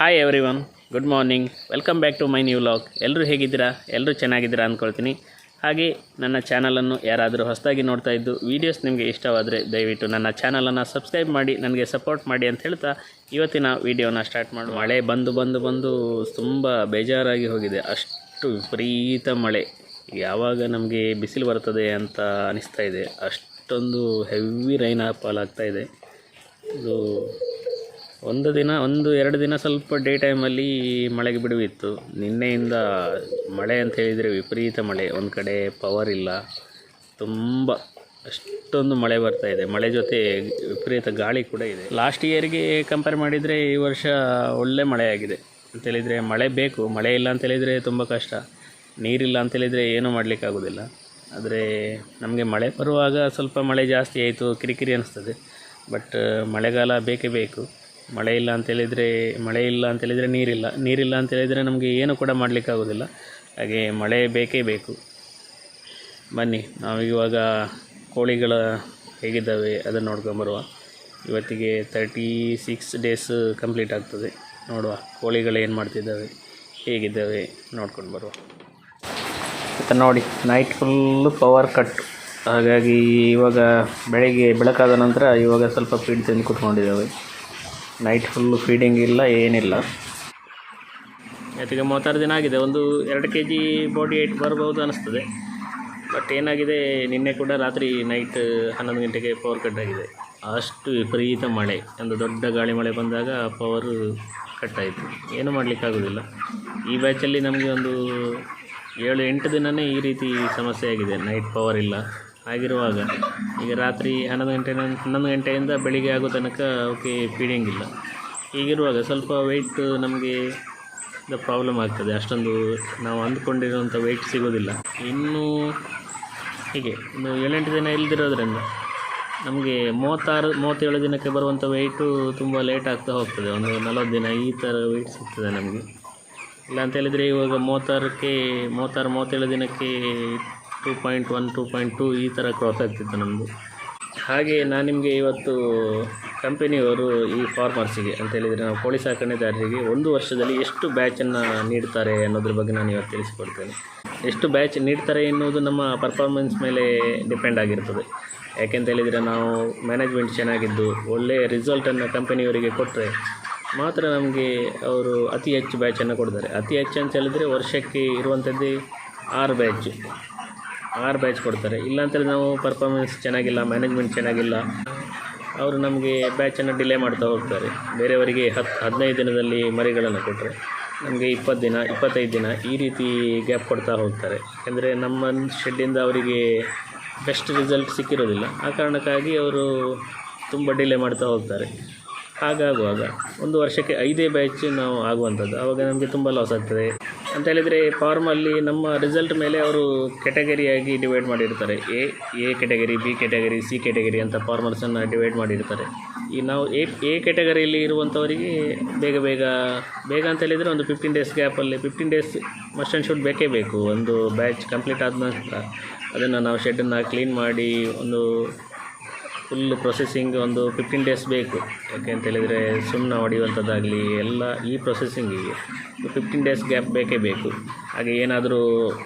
Hi everyone, good morning, welcome back to my new vlog. ಎಲ್ಲರೂ ಹೇಗಿದ್ದೀರಾ? ಎಲ್ಲರೂ ಚೆನ್ನಾಗಿದ್ದೀರಾ ಅಂದ್ಕೊಳ್ತೀನಿ. ಹಾಗೆ ನನ್ನ ಚಾನಲನ್ನು ಯಾರಾದರೂ ಹೊಸದಾಗಿ ನೋಡ್ತಾ ಇದ್ದು ವೀಡಿಯೋಸ್ ನಿಮಗೆ ಇಷ್ಟವಾದರೆ ದಯವಿಟ್ಟು ನನ್ನ ಚಾನಲನ್ನು ಸಬ್ಸ್ಕ್ರೈಬ್ ಮಾಡಿ ನನಗೆ ಸಪೋರ್ಟ್ ಮಾಡಿ ಅಂತ ಹೇಳ್ತಾ ಇವತ್ತಿನ ವೀಡಿಯೋನ ಸ್ಟಾರ್ಟ್ ಮಾಡಿ. ಮಳೆ ಬಂದು ತುಂಬ ಬೇಜಾರಾಗಿ ಹೋಗಿದೆ. ಅಷ್ಟು ವಿಪರೀತ ಮಳೆ. ಯಾವಾಗ ನಮಗೆ ಬಿಸಿಲು ಬರ್ತದೆ ಅಂತ ಅನಿಸ್ತಾ ಇದೆ. ಅಷ್ಟೊಂದು ಹೆವಿ ರೈನ್ ಫಾಲ್ ಆಗ್ತಾ ಇದೆ. ಇದು ಒಂದು ಎರಡು ದಿನ ಸ್ವಲ್ಪ ಡೇ ಟೈಮಲ್ಲಿ ಮಳೆಗೆ ಬಿಡುವಿತ್ತು. ನಿನ್ನೆಯಿಂದ ಮಳೆ ಅಂತ ಹೇಳಿದರೆ ವಿಪರೀತ ಮಳೆ. ಒಂದು ಕಡೆ ಪವರ್ ಇಲ್ಲ, ತುಂಬ ಅಷ್ಟೊಂದು ಮಳೆ ಬರ್ತಾಯಿದೆ. ಮಳೆ ಜೊತೆ ವಿಪರೀತ ಗಾಳಿ ಕೂಡ ಇದೆ. ಲಾಸ್ಟ್ ಇಯರ್ಗೆ ಕಂಪೇರ್ ಮಾಡಿದರೆ ಈ ವರ್ಷ ಒಳ್ಳೆ ಮಳೆಯಾಗಿದೆ. ಅಂತೇಳಿದರೆ ಮಳೆ ಬೇಕು, ಮಳೆ ಇಲ್ಲ ಅಂತೇಳಿದರೆ ತುಂಬ ಕಷ್ಟ. ನೀರಿಲ್ಲ ಅಂತೇಳಿದರೆ ಏನೂ ಮಾಡಲಿಕ್ಕಾಗೋದಿಲ್ಲ. ಆದರೆ ನಮಗೆ ಮಳೆ ಬರುವಾಗ ಸ್ವಲ್ಪ ಮಳೆ ಜಾಸ್ತಿ ಆಯಿತು, ಕಿರಿಕಿರಿ ಅನ್ನಿಸ್ತದೆ. ಬಟ್ ಮಳೆಗಾಲ ಬೇಕೇ ಬೇಕು. ಮಳೆ ಇಲ್ಲ ಅಂತೇಳಿದರೆ ನೀರಿಲ್ಲ ಅಂತೇಳಿದರೆ ನಮಗೆ ಏನು ಕೂಡ ಮಾಡಲಿಕ್ಕಾಗೋದಿಲ್ಲ. ಹಾಗೆ ಮಳೆ ಬೇಕೇ ಬೇಕು. ಬನ್ನಿ ನಾವು ಇವಾಗ ಕೋಳಿಗಳ ಹೇಗಿದ್ದಾವೆ ಅದನ್ನು ನೋಡ್ಕೊಂಬರುವ. ಇವತ್ತಿಗೆ 36 ಡೇಸ್ ಕಂಪ್ಲೀಟ್ ಆಗ್ತದೆ. ನೋಡುವ ಕೋಳಿಗಳು ಏನು ಮಾಡ್ತಿದ್ದಾವೆ, ಹೇಗಿದ್ದಾವೆ ನೋಡ್ಕೊಂಡು ಬರುವ. ಮತ್ತು ನೋಡಿ, ನೈಟ್ ಫುಲ್ಲು ಪವರ್ ಕಟ್. ಹಾಗಾಗಿ ಇವಾಗ ಬೆಳಗ್ಗೆ ಬೆಳಕಾದ ನಂತರ ಇವಾಗ ಸ್ವಲ್ಪ ಫೀಡ್ ತಿಂದು ಕೂತ್ಕೊಂಡಿದ್ದಾವೆ. ನೈಟ್ ಫುಲ್ಲು ಫೀಡಿಂಗ್ ಇಲ್ಲ, ಏನಿಲ್ಲ. ಇವತ್ತಿಗೆ 36 ದಿನ ಆಗಿದೆ. ಒಂದು 2 kg ಬಾಡಿ ವೇಟ್ ಬರ್ಬೋದು ಅನ್ನಿಸ್ತದೆ. ಬಟ್ ಏನಾಗಿದೆ, ನಿನ್ನೆ ಕೂಡ ರಾತ್ರಿ ನೈಟ್ 11 ಗಂಟೆಗೆ ಪವರ್ ಕಟ್ ಆಗಿದೆ. ಅಷ್ಟು ವಿಪರೀತ ಮಳೆ. ಒಂದು ದೊಡ್ಡ ಗಾಳಿ ಮಳೆ ಬಂದಾಗ ಪವರು ಕಟ್ಟಾಯಿತು. ಏನೂ ಮಾಡಲಿಕ್ಕಾಗೋದಿಲ್ಲ. ಈ ಬ್ಯಾಚಲ್ಲಿ ನಮಗೆ ಒಂದು 7-8 ದಿನವೇ ಈ ರೀತಿ ಸಮಸ್ಯೆ ಆಗಿದೆ. ನೈಟ್ ಪವರ್ ಇಲ್ಲ. ಆಗಿರುವಾಗ ಈಗ ರಾತ್ರಿ 11 ಗಂಟೆಯಿಂದ ಬೆಳಿಗ್ಗೆ ಆಗೋ ತನಕ ಓಕೆ ಫೀಡಿಂಗ್ ಇಲ್ಲ. ಹೀಗಿರುವಾಗ ಸ್ವಲ್ಪ ವೆಯ್ಟ್ ನಮಗೆ ಪ್ರಾಬ್ಲಮ್ ಆಗ್ತದೆ. ಅಷ್ಟೊಂದು ನಾವು ಅಂದ್ಕೊಂಡಿರುವಂಥ ವೆಯ್ಟ್ ಸಿಗೋದಿಲ್ಲ. ಇನ್ನೂ ಹೀಗೆ ಇನ್ನು 7-8 ದಿನ ಇಲ್ಲದಿರೋದ್ರಿಂದ ನಮಗೆ 36-37 ದಿನಕ್ಕೆ ಬರುವಂಥ ವೆಯ್ಟು ತುಂಬ ಲೇಟ್ ಆಗ್ತಾ ಹೋಗ್ತದೆ. ಒಂದು 40 ದಿನ ಈ ಥರ ವೆಯ್ಟ್ ಸಿಗ್ತದೆ ನಮಗೆ. ಇಲ್ಲ ಅಂತೇಳಿದರೆ ಇವಾಗ 36-37 ದಿನಕ್ಕೆ 2.1 2.2 ಈ ಥರ ಕ್ರಾಸ್ ಆಗ್ತಿತ್ತು ನಮ್ಮದು. ಹಾಗೆ ನಾನು ನಿಮಗೆ ಇವತ್ತು ಕಂಪನಿಯವರು ಈ ಫಾರ್ಮರ್ಸಿಗೆ ಅಂತೇಳಿದರೆ ನಾವು ಕೋಳಿ ಸಾಕಣೆದಾರರಿಗೆ 1 ವರ್ಷದಲ್ಲಿ ಎಷ್ಟು ಬ್ಯಾಚನ್ನು ನೀಡ್ತಾರೆ ಅನ್ನೋದ್ರ ಬಗ್ಗೆ ನಾನು ಇವತ್ತು ತಿಳಿಸಿಕೊಡ್ತೇನೆ. ಎಷ್ಟು ಬ್ಯಾಚ್ ನೀಡ್ತಾರೆ ಎನ್ನುವುದು ನಮ್ಮ ಪರ್ಫಾರ್ಮೆನ್ಸ್ ಮೇಲೆ ಡಿಪೆಂಡ್ ಆಗಿರ್ತದೆ. ಯಾಕೆಂತೇಳಿದರೆ ನಾವು ಮ್ಯಾನೇಜ್ಮೆಂಟ್ ಚೆನ್ನಾಗಿದ್ದು ಒಳ್ಳೆಯ ರಿಸಲ್ಟನ್ನು ಕಂಪನಿಯವರಿಗೆ ಕೊಟ್ಟರೆ ಮಾತ್ರ ನಮಗೆ ಅವರು ಅತಿ ಹೆಚ್ಚು ಬ್ಯಾಚನ್ನು ಕೊಡ್ತಾರೆ. ಅತಿ ಹೆಚ್ಚು ಅಂತ ಹೇಳಿದರೆ ವರ್ಷಕ್ಕೆ ಇರುವಂಥದ್ದೇ 6 ಬ್ಯಾಚ್ ಕೊಡ್ತಾರೆ. ಇಲ್ಲಾಂತೇಳಿ ನಾವು ಪರ್ಫಾರ್ಮೆನ್ಸ್ ಚೆನ್ನಾಗಿಲ್ಲ, ಮ್ಯಾನೇಜ್ಮೆಂಟ್ ಚೆನ್ನಾಗಿಲ್ಲ, ಅವರು ನಮಗೆ ಬ್ಯಾಚನ್ನು ಡಿಲೇ ಮಾಡ್ತಾ ಹೋಗ್ತಾರೆ. ಬೇರೆಯವರಿಗೆ 15 ದಿನದಲ್ಲಿ ಮರಿಗಳನ್ನು ಕೊಟ್ಟರೆ ನಮಗೆ 20 ದಿನ 25 ದಿನ ಈ ರೀತಿ ಗ್ಯಾಪ್ ಕೊಡ್ತಾ ಹೋಗ್ತಾರೆ. ಯಾಕೆಂದರೆ ನಮ್ಮ ಶೆಡ್ಡಿಂದ ಅವರಿಗೆ ಬೆಸ್ಟ್ ರಿಸಲ್ಟ್ ಸಿಕ್ಕಿರೋದಿಲ್ಲ. ಆ ಕಾರಣಕ್ಕಾಗಿ ಅವರು ತುಂಬ ಡಿಲೇ ಮಾಡ್ತಾ ಹೋಗ್ತಾರೆ. ಹಾಗಾಗುವಾಗ 1 ವರ್ಷಕ್ಕೆ 5 ಬ್ಯಾಚ್ ನಾವು ಆಗುವಂಥದ್ದು. ಆವಾಗ ನಮಗೆ ತುಂಬ ಲಾಸ್ ಆಗ್ತದೆ. ಅಂತ ಹೇಳಿದರೆ ಫಾರ್ಮಲ್ಲಿ ನಮ್ಮ ರಿಸಲ್ಟ್ ಮೇಲೆ ಅವರು ಕೆಟಗರಿಯಾಗಿ ಡಿವೈಡ್ ಮಾಡಿರ್ತಾರೆ. A category, B category, C category ಅಂತ ಫಾರ್ಮರ್ಸನ್ನು ಡಿವೈಡ್ ಮಾಡಿರ್ತಾರೆ. ಈ ನಾವು ಎ ಕೆಟಗರಿಯಲ್ಲಿ ಇರುವಂಥವರಿಗೆ ಬೇಗ ಅಂತ ಹೇಳಿದರೆ ಒಂದು 15 ಡೇಸ್ ಗ್ಯಾಪಲ್ಲಿ 15 ಡೇಸ್ ಮಸ್ಟ್ ಆ್ಯಂಡ್ ಶುಡ್ ಬೇಕೇ ಬೇಕು. ಒಂದು ಬ್ಯಾಚ್ ಕಂಪ್ಲೀಟ್ ಆದ ನಂತರ ಅದನ್ನು ನಾವು ಶೆಡ್ಡನ್ನು ಕ್ಲೀನ್ ಮಾಡಿ ಒಂದು ಫುಲ್ ಪ್ರೊಸೆಸಿಂಗ್ ಒಂದು 15 ಡೇಸ್ ಬೇಕು. ಯಾಕೆ ಅಂತೇಳಿದರೆ ಸುಣ್ಣ ಹೊಡೆಯುವಂಥದ್ದಾಗಲಿ ಎಲ್ಲ ಈ ಪ್ರೊಸೆಸಿಂಗಿಗೆ 15 ಡೇಸ್ ಗ್ಯಾಪ್ ಬೇಕೇ ಬೇಕು. ಹಾಗೆ ಏನಾದರೂ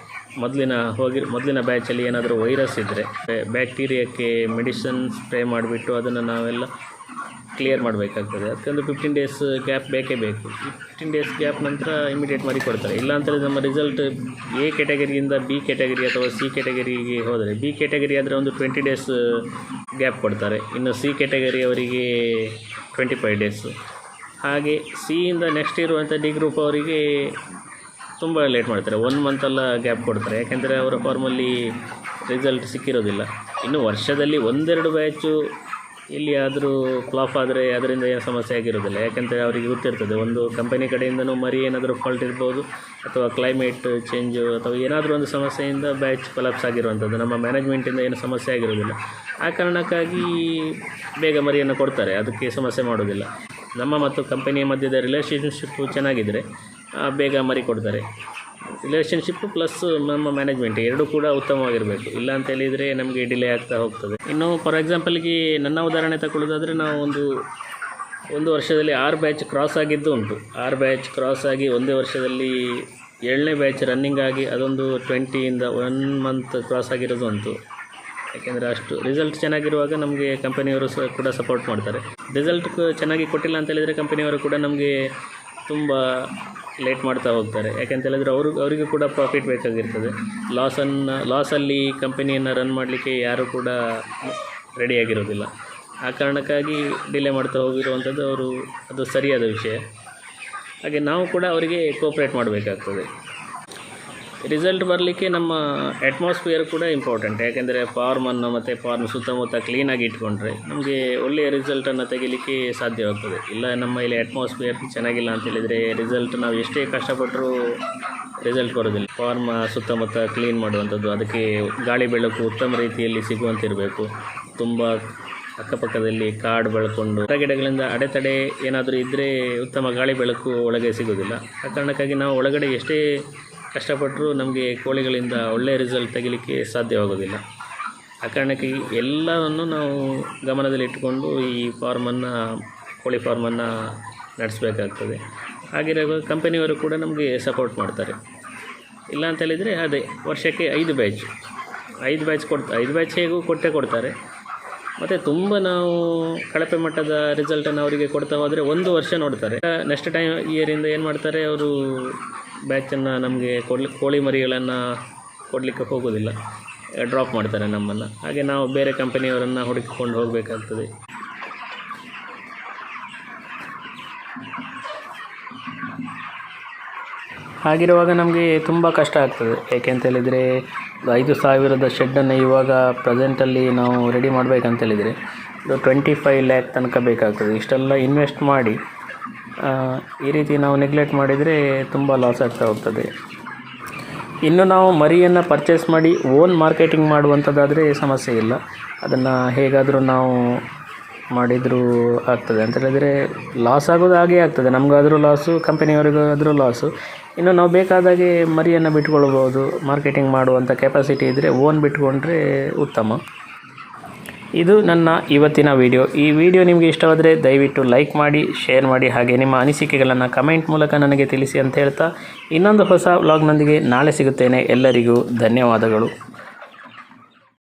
ಮೊದಲಿನ ಬ್ಯಾಚಲ್ಲಿ ಏನಾದರೂ ವೈರಸ್ ಇದ್ದರೆ ಬ್ಯಾಕ್ಟೀರಿಯಾಕ್ಕೆ ಮೆಡಿಸಿನ್ ಸ್ಪ್ರೇ ಮಾಡಿಬಿಟ್ಟು ಅದನ್ನು ನಾವೆಲ್ಲ ಕ್ಲಿಯರ್ ಮಾಡಬೇಕಾಗ್ತದೆ. ಅದಕ್ಕೊಂದು 15 ಡೇಸ್ ಗ್ಯಾಪ್ ಬೇಕೇ ಬೇಕು. 15 ಡೇಸ್ ಗ್ಯಾಪ್ ನಂತರ ಇಮಿಡಿಯೇಟ್ ಮಾಡಿ ಕೊಡ್ತಾರೆ. ಇಲ್ಲಾಂತೇಳಿ ನಮ್ಮ ರಿಸಲ್ಟ್ ಎ ಕೆಟಗರಿಯಿಂದ ಬಿ ಕೆಟಗರಿ ಅಥವಾ ಸಿ ಕೆಟಗರಿಗೆ ಹೋದರೆ, ಬಿ ಕೆಟಗರಿ ಆದರೆ ಒಂದು 20 ಡೇಸ್ ಗ್ಯಾಪ್ ಕೊಡ್ತಾರೆ. ಇನ್ನು ಸಿ ಕೆಟಗರಿ ಅವರಿಗೆ 25 ಡೇಸು. ಹಾಗೆ ಸಿಯಿಂದ ನೆಕ್ಸ್ಟ್ ಇರುವಂಥ ಡಿ ಗ್ರೂಪ್ ಅವರಿಗೆ ತುಂಬ ಲೇಟ್ ಮಾಡ್ತಾರೆ. 1 ಮಂತೆಲ್ಲ ಗ್ಯಾಪ್ ಕೊಡ್ತಾರೆ. ಯಾಕೆಂದರೆ ಅವರ ಫಾರ್ಮಲ್ಲಿ ರಿಸಲ್ಟ್ ಸಿಕ್ಕಿರೋದಿಲ್ಲ. ಇನ್ನು ವರ್ಷದಲ್ಲಿ 1-2 ಬ್ಯಾಚು ಎಲ್ಲಿಯಾದರೂ ಫ್ಲಾಪ್ ಆದರೆ ಅದರಿಂದ ಏನು ಸಮಸ್ಯೆ ಆಗಿರೋದಿಲ್ಲ. ಯಾಕೆಂದರೆ ಅವರಿಗೆ ಗೊತ್ತಿರ್ತದೆ ಒಂದು ಕಂಪನಿ ಕಡೆಯಿಂದನೂ ಮರಿ ಏನಾದರೂ ಫಾಲ್ಟ್ ಇರ್ಬೋದು, ಅಥವಾ ಕ್ಲೈಮೇಟ್ ಚೇಂಜು ಅಥವಾ ಏನಾದರೂ ಒಂದು ಸಮಸ್ಯೆಯಿಂದ ಬ್ಯಾಚ್ ಕೊಲಾಪ್ಸ್ ಆಗಿರುವಂಥದ್ದು. ನಮ್ಮ ಮ್ಯಾನೇಜ್ಮೆಂಟಿಂದ ಏನು ಸಮಸ್ಯೆ ಆಗಿರೋದಿಲ್ಲ. ಆ ಕಾರಣಕ್ಕಾಗಿ ಬೇಗ ಮರಿಯನ್ನು ಕೊಡ್ತಾರೆ. ಅದಕ್ಕೆ ಸಮಸ್ಯೆ ಮಾಡೋದಿಲ್ಲ. ನಮ್ಮ ಮತ್ತು ಕಂಪನಿಯ ಮಧ್ಯದ ರಿಲೇಷನ್ಶಿಪ್ಪು ಚೆನ್ನಾಗಿದ್ದರೆ ಬೇಗ ಮರಿ ಕೊಡ್ತಾರೆ. ರಿಲೇಷನ್ಶಿಪ್ಪು ಪ್ಲಸ್ ನಮ್ಮ ಮ್ಯಾನೇಜ್ಮೆಂಟ್ ಎರಡೂ ಕೂಡ ಉತ್ತಮವಾಗಿರಬೇಕು. ಇಲ್ಲ ಅಂತ ಹೇಳಿದರೆ ನಮಗೆ ಡಿಲೇ ಆಗ್ತಾ ಹೋಗ್ತದೆ. ಇನ್ನು ಫಾರ್ ಎಕ್ಸಾಂಪಲ್ಗೆ ನನ್ನ ಉದಾಹರಣೆ ತಗೊಳ್ಳೋದಾದರೆ, ನಾವು ಒಂದು ಒಂದು ವರ್ಷದಲ್ಲಿ 6 ಬ್ಯಾಚ್ ಕ್ರಾಸ್ ಆಗಿದ್ದು ಉಂಟು. 6 ಬ್ಯಾಚ್ ಕ್ರಾಸ್ ಆಗಿ ಒಂದೇ ವರ್ಷದಲ್ಲಿ 7ನೇ ಬ್ಯಾಚ್ ರನ್ನಿಂಗ್ ಆಗಿ ಅದೊಂದು 20ಇಂದ 1 ಮಂತ್ ಕ್ರಾಸ್ ಆಗಿರೋದು ಉಂಟು. ಯಾಕೆಂದರೆ ಅಷ್ಟು ರಿಸಲ್ಟ್ ಚೆನ್ನಾಗಿರುವಾಗ ನಮಗೆ ಕಂಪನಿಯವರು ಕೂಡ ಸಪೋರ್ಟ್ ಮಾಡ್ತಾರೆ. ರಿಸಲ್ಟ್ ಚೆನ್ನಾಗಿ ಕೊಟ್ಟಿಲ್ಲ ಅಂತ ಹೇಳಿದರೆ ಕಂಪನಿಯವರು ಕೂಡ ನಮಗೆ ತುಂಬ ಲೇಟ್ ಮಾಡ್ತಾ ಹೋಗ್ತಾರೆ. ಯಾಕೆಂತ ಹೇಳಿದರೆ ಅವರಿಗೂ ಕೂಡ ಪ್ರಾಫಿಟ್ ಬೇಕಾಗಿರ್ತದೆ. ಲಾಸಲ್ಲಿ ಕಂಪನಿಯನ್ನು ರನ್ ಮಾಡಲಿಕ್ಕೆ ಯಾರೂ ಕೂಡ ರೆಡಿಯಾಗಿರೋದಿಲ್ಲ. ಆ ಕಾರಣಕ್ಕಾಗಿ ಡಿಲೇ ಮಾಡ್ತಾ ಹೋಗಿರುವಂಥದ್ದು ಅದು ಸರಿಯಾದ ವಿಷಯ. ಹಾಗೆ ನಾವು ಕೂಡ ಅವರಿಗೆ ಕೋಪ್ರೇಟ್ ಮಾಡಬೇಕಾಗ್ತದೆ. ರಿಸಲ್ಟ್ ಬರಲಿಕ್ಕೆ ನಮ್ಮ ಅಟ್ಮಾಸ್ಫಿಯರ್ ಕೂಡ ಇಂಪಾರ್ಟೆಂಟ್. ಯಾಕೆಂದರೆ ಫಾರ್ಮನ್ನು ಮತ್ತು ಫಾರ್ಮ್ ಸುತ್ತಮುತ್ತ ಕ್ಲೀನಾಗಿ ಇಟ್ಕೊಂಡ್ರೆ ನಮಗೆ ಒಳ್ಳೆಯ ರಿಸಲ್ಟನ್ನು ತೆಗಿಲಿಕ್ಕೆ ಸಾಧ್ಯವಾಗ್ತದೆ. ಇಲ್ಲ ನಮ್ಮ ಇಲ್ಲಿ ಅಟ್ಮಾಸ್ಫಿಯರ್ ಚೆನ್ನಾಗಿಲ್ಲ ಅಂತೇಳಿದರೆ ರಿಸಲ್ಟ್ ನಾವು ಎಷ್ಟೇ ಕಷ್ಟಪಟ್ಟರೂ ರಿಸಲ್ಟ್ ಬರೋದಿಲ್ಲ. ಫಾರ್ಮ್ ಸುತ್ತಮುತ್ತ ಕ್ಲೀನ್ ಮಾಡುವಂಥದ್ದು, ಅದಕ್ಕೆ ಗಾಳಿ ಬೆಳಕು ಉತ್ತಮ ರೀತಿಯಲ್ಲಿ ಸಿಗುವಂತಿರಬೇಕು. ತುಂಬ ಅಕ್ಕಪಕ್ಕದಲ್ಲಿ ಕಾಡು ಬೆಳ್ಕೊಂಡು ಗಿಡಗಳಿಂದ ಅಡೆತಡೆ ಏನಾದರೂ ಇದ್ದರೆ ಉತ್ತಮ ಗಾಳಿ ಬೆಳಕು ಒಳಗೆ ಸಿಗೋದಿಲ್ಲ. ಆ ಕಾರಣಕ್ಕಾಗಿ ನಾವು ಒಳಗಡೆ ಎಷ್ಟೇ ಕಷ್ಟಪಟ್ಟರೂ ನಮಗೆ ಕೋಳಿಗಳಿಂದ ಒಳ್ಳೆಯ ರಿಸಲ್ಟ್ ತೆಗಿಲಿಕ್ಕೆ ಸಾಧ್ಯವಾಗೋದಿಲ್ಲ. ಆ ಕಾರಣಕ್ಕೆ ಎಲ್ಲವನ್ನು ನಾವು ಗಮನದಲ್ಲಿಟ್ಟುಕೊಂಡು ಈ ಕೋಳಿ ಫಾರ್ಮನ್ನು ನಡೆಸಬೇಕಾಗ್ತದೆ. ಹಾಗಿರುವಾಗ ಕಂಪನಿಯವರು ಕೂಡ ನಮಗೆ ಸಪೋರ್ಟ್ ಮಾಡ್ತಾರೆ. ಇಲ್ಲ ಅಂತ ಹೇಳಿದರೆ ಅದೇ ವರ್ಷಕ್ಕೆ 5 ಬ್ಯಾಚ್ 5 ಬ್ಯಾಚ್ ಹೇಗೂ ಕೊಡ್ತಾರೆ. ಮತ್ತು ತುಂಬ ನಾವು ಕಳಪೆ ಮಟ್ಟದ ರಿಸಲ್ಟನ್ನು ಅವರಿಗೆ ಕೊಡ್ತಾ ಹೋದರೆ 1 ವರ್ಷ ನೋಡ್ತಾರೆ. ನೆಕ್ಸ್ಟ್ ಇಯರಿಂದ ಏನು ಮಾಡ್ತಾರೆ, ಅವರು ಬ್ಯಾಚನ್ನು ನಮಗೆ ಕೋಳಿ ಮರಿಗಳನ್ನು ಕೊಡಲಿಕ್ಕೆ ಹೋಗೋದಿಲ್ಲ, ಡ್ರಾಪ್ ಮಾಡ್ತಾರೆ ನಮ್ಮನ್ನು. ಹಾಗೆ ನಾವು ಬೇರೆ ಕಂಪನಿಯವರನ್ನು ಹುಡುಕಿಕೊಂಡು ಹೋಗಬೇಕಾಗ್ತದೆ. ಹಾಗಿರುವಾಗ ನಮಗೆ ತುಂಬ ಕಷ್ಟ ಆಗ್ತದೆ. ಏಕೆಂತ ಹೇಳಿದರೆ 5,000ದ ಶೆಡ್ಡನ್ನು ಇವಾಗ ಪ್ರೆಸೆಂಟಲ್ಲಿ ನಾವು ರೆಡಿ ಮಾಡಬೇಕಂತೇಳಿದರೆ ಅದು 25 ಲ್ಯಾಕ್ ತನಕ ಬೇಕಾಗ್ತದೆ. ಇಷ್ಟೆಲ್ಲ ಇನ್ವೆಸ್ಟ್ ಮಾಡಿ ಈ ರೀತಿ ನಾವು ನೆಗ್ಲೆಕ್ಟ್ ಮಾಡಿದರೆ ತುಂಬ ಲಾಸ್ ಆಗ್ತಾ ಹೋಗ್ತದೆ. ಇನ್ನು ನಾವು ಮರಿಯನ್ನು ಪರ್ಚೇಸ್ ಮಾಡಿ ಓನ್ ಮಾರ್ಕೆಟಿಂಗ್ ಮಾಡುವಂಥದ್ದಾದರೆ ಸಮಸ್ಯೆ ಇಲ್ಲ. ಅದನ್ನು ಹೇಗಾದರೂ ನಾವು ಮಾಡಿದರೂ ಆಗ್ತದೆ. ಅಂತ ಹೇಳಿದರೆ ಲಾಸ್ ಆಗೋದು ಹಾಗೇ ಆಗ್ತದೆ, ನಮಗಾದರೂ ಲಾಸು, ಕಂಪನಿಯವರಿಗಾದರೂ ಲಾಸು. ಇನ್ನು ನಾವು ಬೇಕಾದಾಗೆ ಮರಿಯನ್ನು ಬಿಟ್ಕೊಳ್ಬೋದು. ಮಾರ್ಕೆಟಿಂಗ್ ಮಾಡುವಂಥ ಕೆಪಾಸಿಟಿ ಇದ್ದರೆ ಓನ್ ಬಿಟ್ಕೊಂಡ್ರೆ ಉತ್ತಮ. ಇದು ನನ್ನ ಇವತ್ತಿನ ವಿಡಿಯೋ. ಈ ವಿಡಿಯೋ ನಿಮಗೆ ಇಷ್ಟವಾದರೆ ದಯವಿಟ್ಟು ಲೈಕ್ ಮಾಡಿ, ಶೇರ್ ಮಾಡಿ, ಹಾಗೆ ನಿಮ್ಮ ಅನಿಸಿಕೆಗಳನ್ನು ಕಮೆಂಟ್ ಮೂಲಕ ನನಗೆ ತಿಳಿಸಿ ಅಂತ ಹೇಳ್ತಾ ಇನ್ನೊಂದು ಹೊಸ ವ್ಲಾಗ್ನೊಂದಿಗೆ ನಾಳೆ ಸಿಗುತ್ತೇನೆ. ಎಲ್ಲರಿಗೂ ಧನ್ಯವಾದಗಳು.